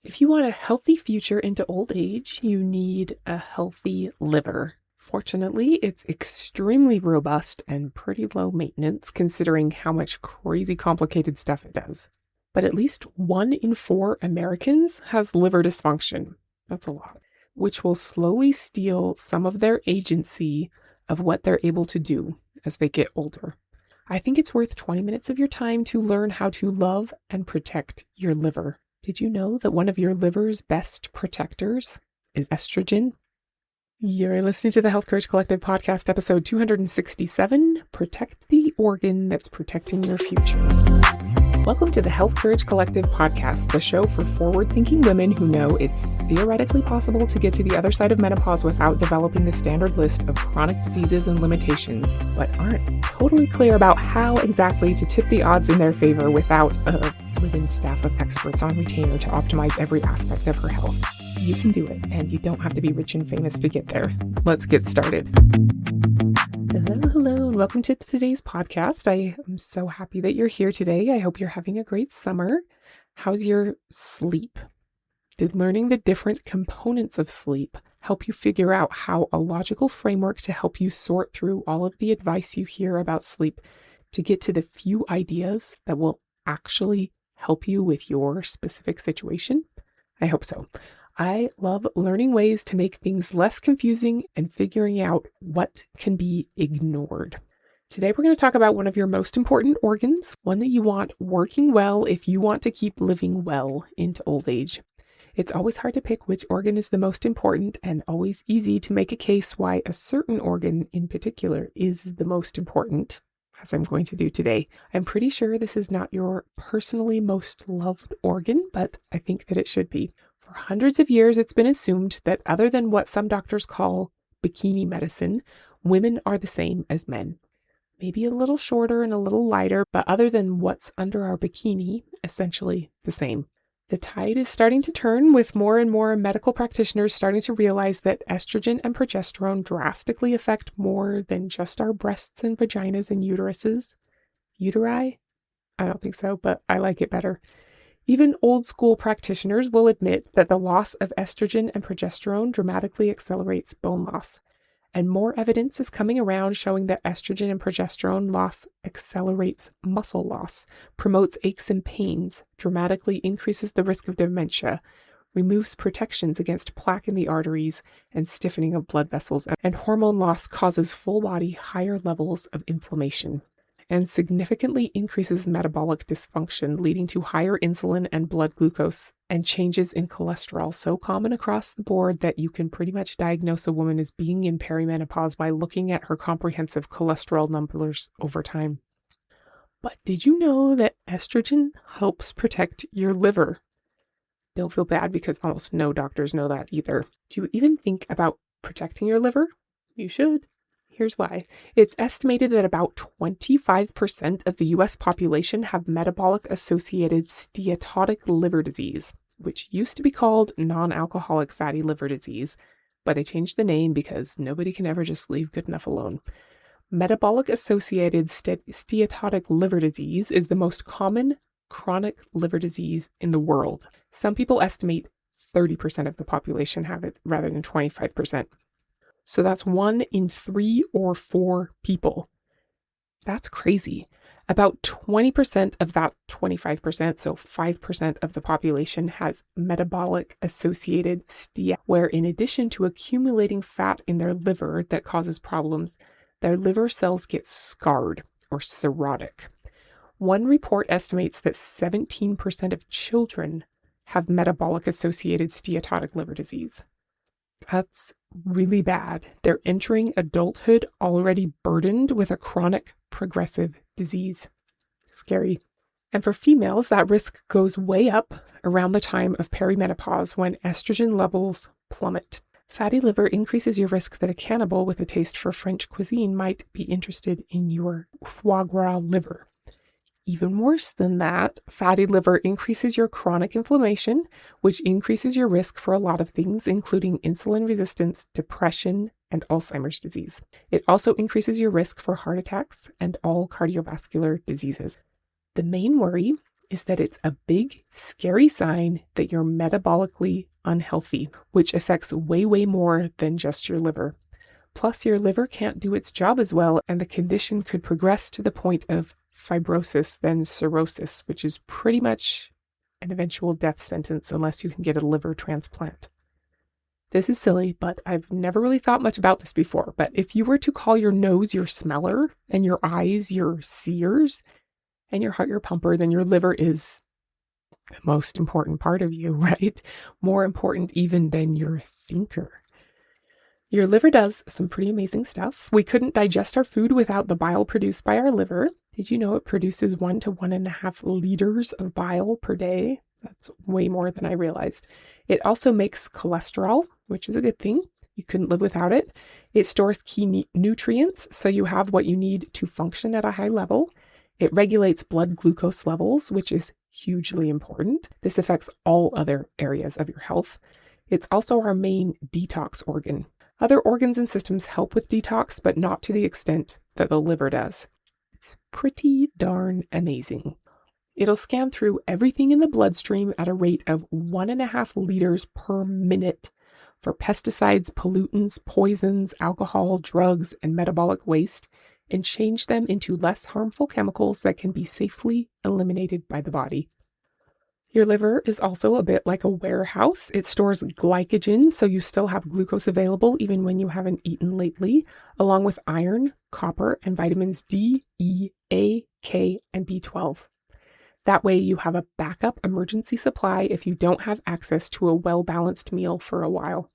If you want a healthy future into old age, you need a healthy liver. Fortunately, it's extremely robust and pretty low maintenance considering how much crazy complicated stuff it does. But at least 1 in 4 Americans has liver dysfunction. That's a lot, which will slowly steal some of their agency of what they're able to do as they get older. I think it's worth 20 minutes of your time to learn how to love and protect your liver. Did you know that one of your liver's best protectors is estrogen? You're listening to the Health Courage Collective podcast, episode 267, Protect the Organ That's Protecting Your Future. Welcome to the Health Courage Collective podcast, the show for forward-thinking women who know it's theoretically possible to get to the other side of menopause without developing the standard list of chronic diseases and limitations, but aren't totally clear about how exactly to tip the odds in their favor without a live-in staff of experts on retainer to optimize every aspect of her health. You can do it, and you don't have to be rich and famous to get there. Let's get started. Hello, and welcome to today's podcast. I am so happy that you're here today. I hope you're having a great summer. How's your sleep? Did learning the different components of sleep help you figure out how a logical framework to help you sort through all of the advice you hear about sleep to get to the few ideas that will actually help you with your specific situation? I hope so. I love learning ways to make things less confusing and figuring out what can be ignored. Today, we're going to talk about one of your most important organs, one that you want working well if you want to keep living well into old age. It's always hard to pick which organ is the most important and always easy to make a case why a certain organ in particular is the most important, as I'm going to do today. I'm pretty sure this is not your personally most loved organ, but I think that it should be. For hundreds of years, it's been assumed that other than what some doctors call bikini medicine, women are the same as men. Maybe a little shorter and a little lighter, but other than what's under our bikini, essentially the same. The tide is starting to turn with more and more medical practitioners starting to realize that estrogen and progesterone drastically affect more than just our breasts and vaginas and uteruses. Uteri? I don't think so, but I like it better. Even old school practitioners will admit that the loss of estrogen and progesterone dramatically accelerates bone loss. And more evidence is coming around showing that estrogen and progesterone loss accelerates muscle loss, promotes aches and pains, dramatically increases the risk of dementia, removes protections against plaque in the arteries and stiffening of blood vessels, and hormone loss causes full body higher levels of inflammation, and significantly increases metabolic dysfunction, leading to higher insulin and blood glucose and changes in cholesterol so common across the board that you can pretty much diagnose a woman as being in perimenopause by looking at her comprehensive cholesterol numbers over time. But did you know that estrogen helps protect your liver? Don't feel bad because almost no doctors know that either. Do you even think about protecting your liver? You should. Here's why. It's estimated that about 25% of the US population have metabolic-associated steatotic liver disease, which used to be called non-alcoholic fatty liver disease, but they changed the name because nobody can ever just leave good enough alone. Metabolic-associated steatotic liver disease is the most common chronic liver disease in the world. Some people estimate 30% of the population have it rather than 25%. So that's 1 in 3 or 4 people. That's crazy. About 20% of that 25%, so 5% of the population has metabolic associated steat, where in addition to accumulating fat in their liver that causes problems, their liver cells get scarred or cirrhotic. One report estimates that 17% of children have metabolic associated steatotic liver disease. That's really bad. They're entering adulthood already burdened with a chronic progressive disease. Scary. And for females, that risk goes way up around the time of perimenopause when estrogen levels plummet. Fatty liver increases your risk that a cannibal with a taste for French cuisine might be interested in your foie gras liver. Even worse than that, fatty liver increases your chronic inflammation, which increases your risk for a lot of things, including insulin resistance, depression, and Alzheimer's disease. It also increases your risk for heart attacks and all cardiovascular diseases. The main worry is that it's a big, scary sign that you're metabolically unhealthy, which affects way, way more than just your liver. Plus, your liver can't do its job as well, and the condition could progress to the point of fibrosis, then cirrhosis, which is pretty much an eventual death sentence unless you can get a liver transplant. This is silly, but I've never really thought much about this before. But if you were to call your nose your smeller, and your eyes your seers, and your heart your pumper, then your liver is the most important part of you, right? More important even than your thinker. Your liver does some pretty amazing stuff. We couldn't digest our food without the bile produced by our liver. Did you know it produces 1 to 1.5 liters of bile per day? That's way more than I realized. It also makes cholesterol, which is a good thing. You couldn't live without it. It stores key nutrients, so you have what you need to function at a high level. It regulates blood glucose levels, which is hugely important. This affects all other areas of your health. It's also our main detox organ. Other organs and systems help with detox, but not to the extent that the liver does. It's pretty darn amazing. It'll scan through everything in the bloodstream at a rate of 1.5 liters per minute for pesticides, pollutants, poisons, alcohol, drugs, and metabolic waste, and change them into less harmful chemicals that can be safely eliminated by the body. Your liver is also a bit like a warehouse. It stores glycogen, so you still have glucose available even when you haven't eaten lately, along with iron, copper, and vitamins D, E, A, K, and B12. That way you have a backup emergency supply if you don't have access to a well-balanced meal for a while.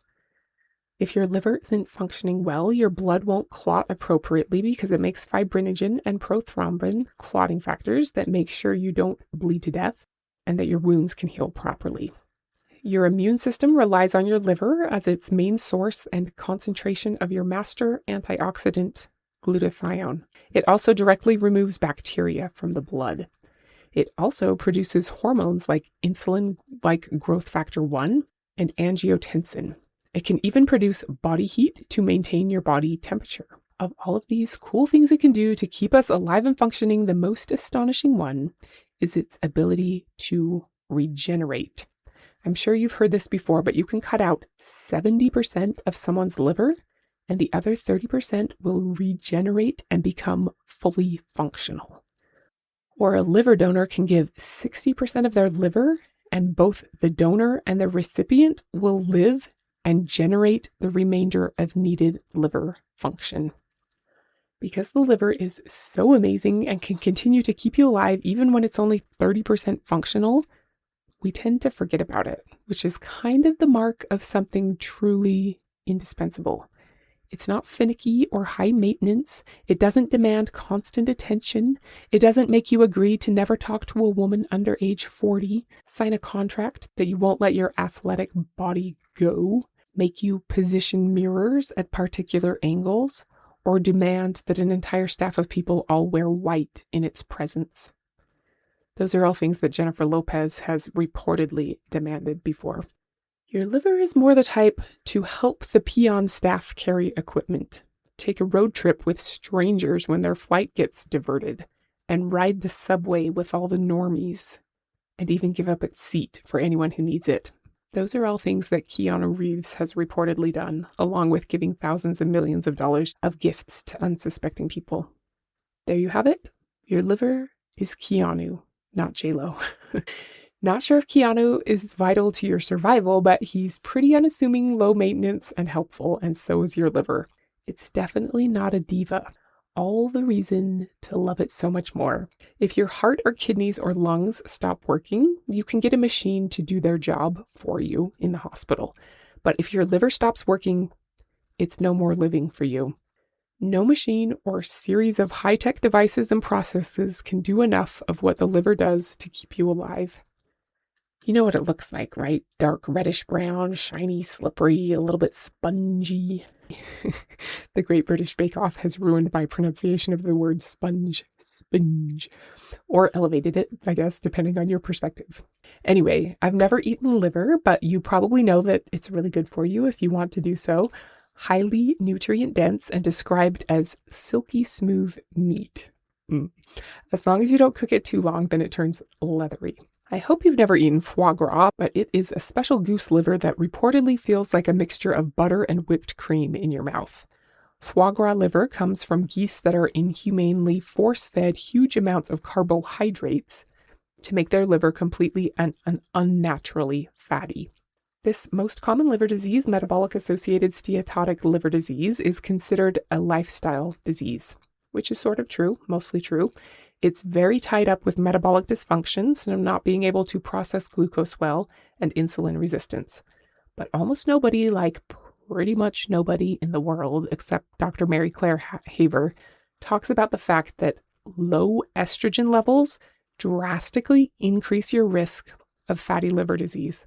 If your liver isn't functioning well, your blood won't clot appropriately because it makes fibrinogen and prothrombin, clotting factors that make sure you don't bleed to death and that your wounds can heal properly. Your immune system relies on your liver as its main source and concentration of your master antioxidant, glutathione. It also directly removes bacteria from the blood. It also produces hormones like insulin, like growth factor 1, and angiotensin. It can even produce body heat to maintain your body temperature. Of all of these cool things it can do to keep us alive and functioning, the most astonishing one is its ability to regenerate. I'm sure you've heard this before, but you can cut out 70% of someone's liver, and the other 30% will regenerate and become fully functional. Or a liver donor can give 60% of their liver, and both the donor and the recipient will live and generate the remainder of needed liver function. Because the liver is so amazing and can continue to keep you alive even when it's only 30% functional, we tend to forget about it, which is kind of the mark of something truly indispensable. It's not finicky or high maintenance. It doesn't demand constant attention. It doesn't make you agree to never talk to a woman under age 40, sign a contract that you won't let your athletic body go, make you position mirrors at particular angles, or demand that an entire staff of people all wear white in its presence. Those are all things that Jennifer Lopez has reportedly demanded before. Your liver is more the type to help the peon staff carry equipment, take a road trip with strangers when their flight gets diverted, and ride the subway with all the normies, and even give up its seat for anyone who needs it. Those are all things that Keanu Reeves has reportedly done, along with giving thousands and millions of dollars of gifts to unsuspecting people. There you have it. Your liver is Keanu, not J-Lo. Not sure if Keanu is vital to your survival, but he's pretty unassuming, low maintenance, and helpful, and so is your liver. It's definitely not a diva. All the reason to love it so much more. If your heart or kidneys or lungs stop working, you can get a machine to do their job for you in the hospital. But if your liver stops working, it's no more living for you. No machine or series of high-tech devices and processes can do enough of what the liver does to keep you alive. You know what it looks like, right? Dark reddish brown, shiny, slippery, a little bit spongy. The Great British Bake Off has ruined my pronunciation of the word sponge, or elevated it, I guess, depending on your perspective. Anyway, I've never eaten liver, but you probably know that it's really good for you if you want to do so. Highly nutrient dense and described as silky smooth meat. As long as you don't cook it too long, then it turns leathery. I hope you've never eaten foie gras, but it is a special goose liver that reportedly feels like a mixture of butter and whipped cream in your mouth. Foie gras liver comes from geese that are inhumanely force-fed huge amounts of carbohydrates to make their liver completely and unnaturally fatty. This most common liver disease, metabolic-associated steatotic liver disease, is considered a lifestyle disease, which is sort of true, mostly true. It's very tied up with metabolic dysfunctions and not being able to process glucose well and insulin resistance. But almost nobody, like pretty much nobody in the world, except Dr. Mary Claire Haver, talks about the fact that low estrogen levels drastically increase your risk of fatty liver disease.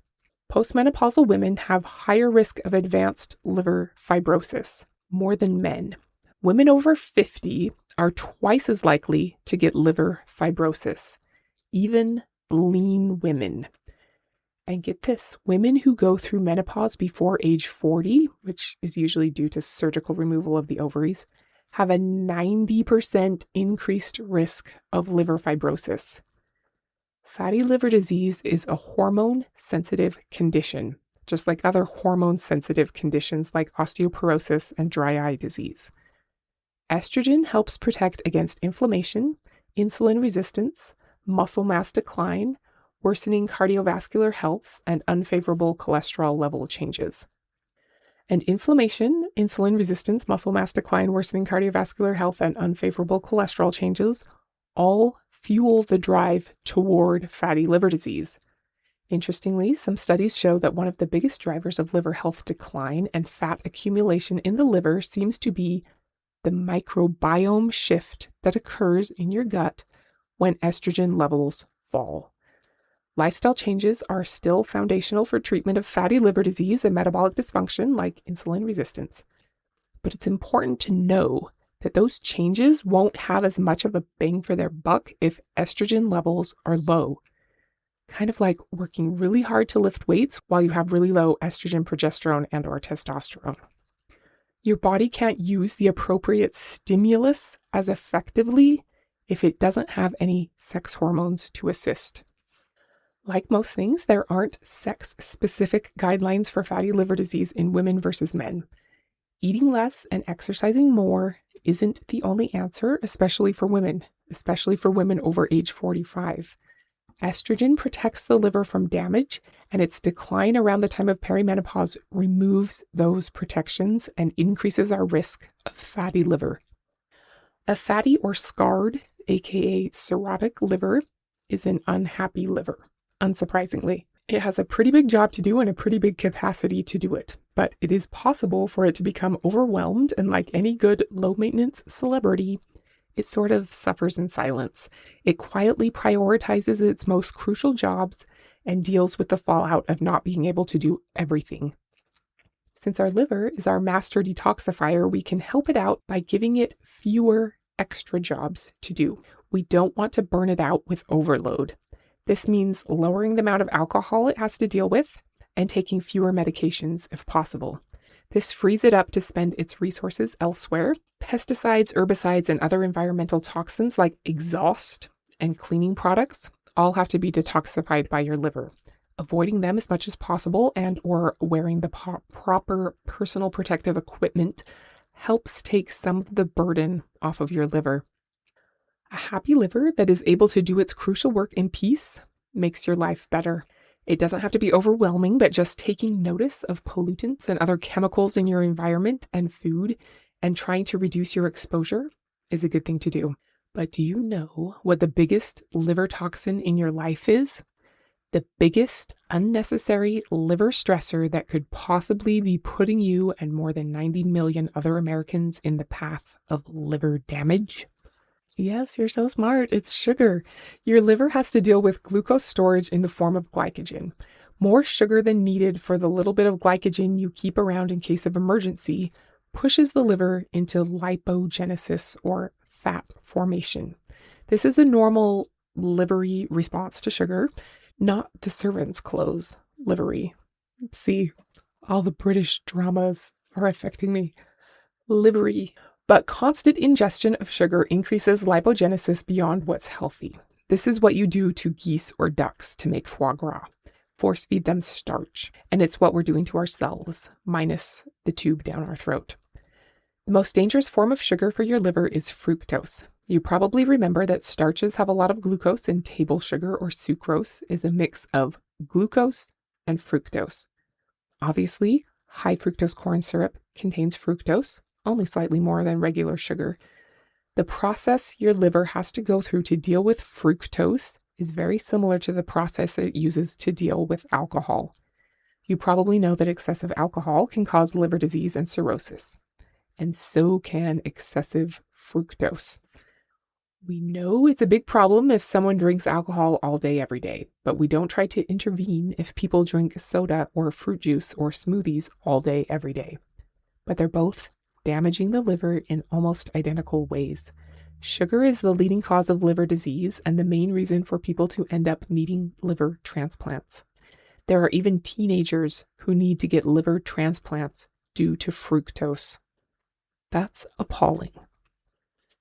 Postmenopausal women have higher risk of advanced liver fibrosis, more than men. Women over 50 are twice as likely to get liver fibrosis, even lean women. And get this, women who go through menopause before age 40, which is usually due to surgical removal of the ovaries, have a 90% increased risk of liver fibrosis. Fatty liver disease is a hormone-sensitive condition, just like other hormone-sensitive conditions like osteoporosis and dry eye disease. Estrogen helps protect against inflammation, insulin resistance, muscle mass decline, worsening cardiovascular health, and unfavorable cholesterol level changes. And inflammation, insulin resistance, muscle mass decline, worsening cardiovascular health, and unfavorable cholesterol changes all fuel the drive toward fatty liver disease. Interestingly, some studies show that one of the biggest drivers of liver health decline and fat accumulation in the liver seems to be the microbiome shift that occurs in your gut when estrogen levels fall. Lifestyle changes are still foundational for treatment of fatty liver disease and metabolic dysfunction like insulin resistance. But it's important to know that those changes won't have as much of a bang for their buck if estrogen levels are low. Kind of like working really hard to lift weights while you have really low estrogen, progesterone, and or testosterone. Your body can't use the appropriate stimulus as effectively if it doesn't have any sex hormones to assist. Like most things, there aren't sex-specific guidelines for fatty liver disease in women versus men. Eating less and exercising more isn't the only answer, especially for women over age 45. Estrogen protects the liver from damage, and its decline around the time of perimenopause removes those protections and increases our risk of fatty liver. A fatty or scarred, aka cirrhotic liver, is an unhappy liver, unsurprisingly. It has a pretty big job to do and a pretty big capacity to do it, but it is possible for it to become overwhelmed, and like any good low-maintenance celebrity, it sort of suffers in silence. It quietly prioritizes its most crucial jobs and deals with the fallout of not being able to do everything. Since our liver is our master detoxifier, we can help it out by giving it fewer extra jobs to do. We don't want to burn it out with overload. This means lowering the amount of alcohol it has to deal with and taking fewer medications if possible. This frees it up to spend its resources elsewhere. Pesticides, herbicides, and other environmental toxins like exhaust and cleaning products all have to be detoxified by your liver. Avoiding them as much as possible and or wearing the proper personal protective equipment helps take some of the burden off of your liver. A happy liver that is able to do its crucial work in peace makes your life better. It doesn't have to be overwhelming, but just taking notice of pollutants and other chemicals in your environment and food and trying to reduce your exposure is a good thing to do. But do you know what the biggest liver toxin in your life is? The biggest unnecessary liver stressor that could possibly be putting you and more than 90 million other Americans in the path of liver damage? Yes, you're so smart. It's sugar. Your liver has to deal with glucose storage in the form of glycogen. More sugar than needed for the little bit of glycogen you keep around in case of emergency pushes the liver into lipogenesis or fat formation. This is a normal livery response to sugar, not the servant's clothes livery. See, all the British dramas are affecting me. Livery. But constant ingestion of sugar increases lipogenesis beyond what's healthy. This is what you do to geese or ducks to make foie gras. Force feed them starch. And it's what we're doing to ourselves, minus the tube down our throat. The most dangerous form of sugar for your liver is fructose. You probably remember that starches have a lot of glucose, and table sugar or sucrose is a mix of glucose and fructose. Obviously, high fructose corn syrup contains fructose, only slightly more than regular sugar. The process your liver has to go through to deal with fructose is very similar to the process it uses to deal with alcohol. You probably know that excessive alcohol can cause liver disease and cirrhosis, and so can excessive fructose. We know it's a big problem if someone drinks alcohol all day, every day, but we don't try to intervene if people drink soda or fruit juice or smoothies all day, every day. But they're both damaging the liver in almost identical ways. Sugar is the leading cause of liver disease and the main reason for people to end up needing liver transplants. There are even teenagers who need to get liver transplants due to fructose. That's appalling.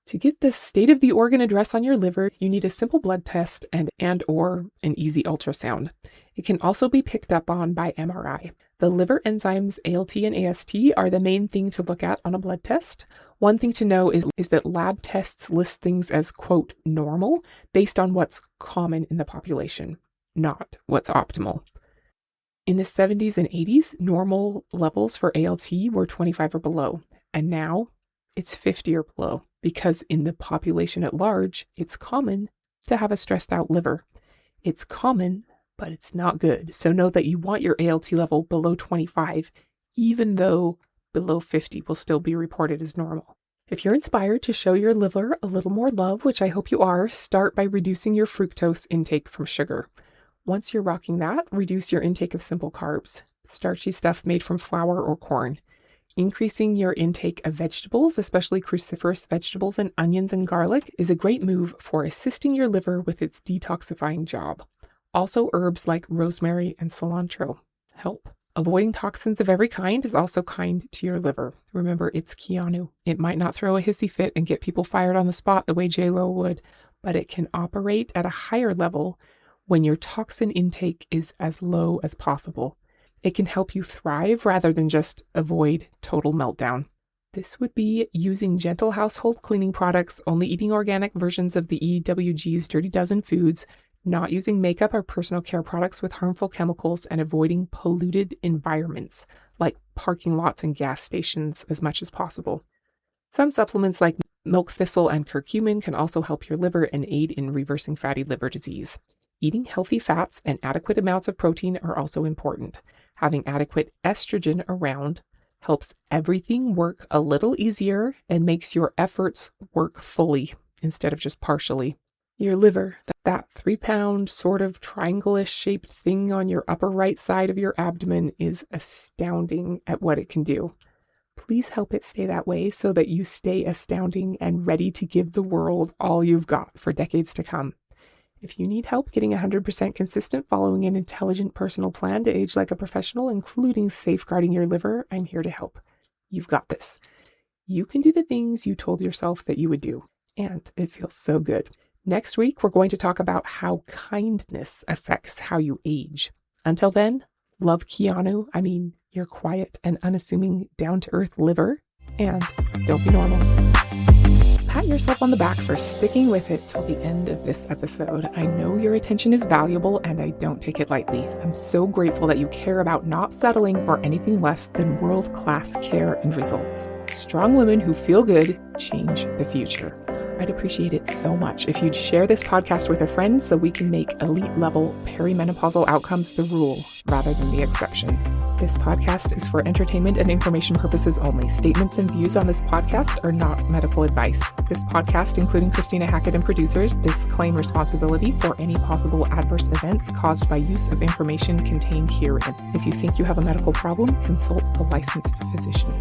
To get the state of the organ address on your liver, you need a simple blood test and/or an easy ultrasound. It can also be picked up on by MRI. The liver enzymes ALT and AST are the main thing to look at on a blood test. One thing to know is that lab tests list things as, quote, normal based on what's common in the population, not what's optimal. In the 70s and 80s, normal levels for ALT were 25 or below, and now it's 50 or below, because in the population at large, it's common to have a stressed out liver. It's common, but it's not good. So know that you want your ALT level below 25, even though below 50 will still be reported as normal. If you're inspired to show your liver a little more love, which I hope you are, start by reducing your fructose intake from sugar. Once you're rocking that, reduce your intake of simple carbs, starchy stuff made from flour or corn. Increasing your intake of vegetables, especially cruciferous vegetables and onions and garlic, is a great move for assisting your liver with its detoxifying job. Also, herbs like rosemary and cilantro help. Avoiding toxins of every kind is also kind to your liver. Remember, it's Keanu. It might not throw a hissy fit and get people fired on the spot the way J-Lo would, but it can operate at a higher level when your toxin intake is as low as possible. It can help you thrive rather than just avoid total meltdown. This would be using gentle household cleaning products, only eating organic versions of the EWG's Dirty Dozen foods, not using makeup or personal care products with harmful chemicals, and avoiding polluted environments like parking lots and gas stations as much as possible. Some supplements like milk thistle and curcumin can also help your liver and aid in reversing fatty liver disease. Eating healthy fats and adequate amounts of protein are also important. Having adequate estrogen around helps everything work a little easier and makes your efforts work fully instead of just partially. Your liver, that 3-pound sort of triangle-ish shaped thing on your upper right side of your abdomen, is astounding at what it can do. Please help it stay that way so that you stay astounding and ready to give the world all you've got for decades to come. If you need help getting 100% consistent following an intelligent personal plan to age like a professional, including safeguarding your liver, I'm here to help. You've got this. You can do the things you told yourself that you would do, and it feels so good. Next week, we're going to talk about how kindness affects how you age. Until then, love Keanu, your quiet and unassuming down-to-earth liver, and don't be normal. Pat yourself on the back for sticking with it till the end of this episode. I know your attention is valuable and I don't take it lightly. I'm so grateful that you care about not settling for anything less than world-class care and results. Strong women who feel good change the future. I'd appreciate it so much if you'd share this podcast with a friend so we can make elite-level perimenopausal outcomes the rule rather than the exception. This podcast is for entertainment and information purposes only. Statements and views on this podcast are not medical advice. This podcast, including Christina Hackett and producers, disclaim responsibility for any possible adverse events caused by use of information contained herein. If you think you have a medical problem, consult a licensed physician.